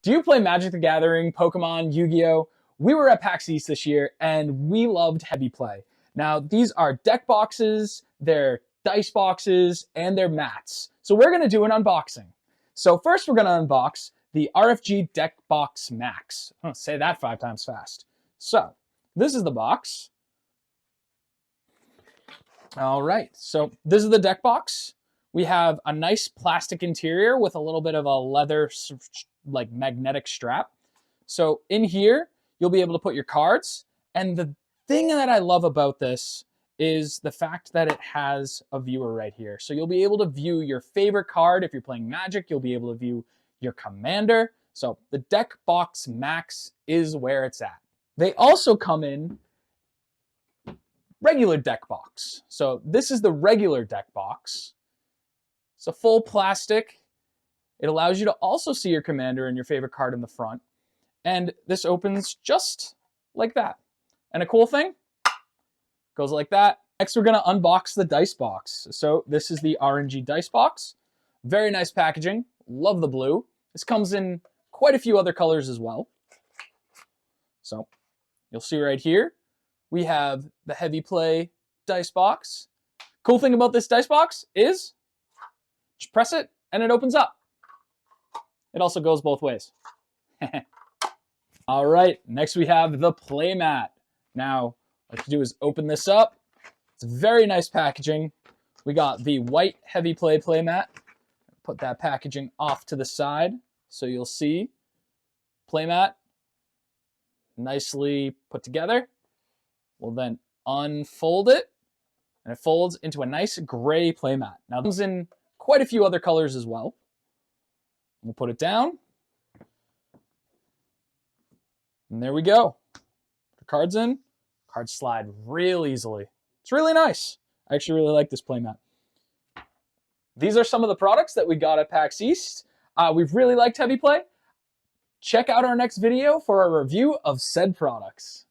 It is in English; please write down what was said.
Do you play Magic the Gathering, Pokemon, Yu-Gi-Oh? We were at PAX East this year and we loved Heavy Play. Now, these are deck boxes, they're dice boxes, and they're mats. So we're going to do an unboxing. So first we're going to unbox the RFG Deck Box Max. Say that 5 times fast. So this is the box. All right, so this is the deck box. We have a nice plastic interior with a little bit of a leather like magnetic strap. So in here, you'll be able to put your cards. And the thing that I love about this is the fact that it has a viewer right here. So you'll be able to view your favorite card. If you're playing Magic, you'll be able to view your commander. So the Deck Box Max is where it's at. They also come in regular deck box. So this is the regular deck box. It's a full plastic. It allows you to also see your commander and your favorite card in the front. And this opens just like that. And a cool thing, goes like that. Next, we're gonna unbox the dice box. So this is the RNG dice box. Very nice packaging, love the blue. This comes in quite a few other colors as well. So you'll see right here, we have the Heavy Play dice box. Cool thing about this dice box is, just press it and it opens up. It also goes both ways. All right, next we have the playmat. Now, what you do is open this up. It's very nice packaging. We got the white Heavy Play playmat. Put that packaging off to the side so you'll see playmat nicely put together. We'll then unfold it and it folds into a nice gray playmat. Now, it comes in quite a few other colors as well. We'll put it down. And there we go. Put the cards in. Cards slide real easily. It's really nice. I actually really like this playmat. These are some of the products that we got at PAX East. We've really liked Heavy Play. Check out our next video for a review of said products.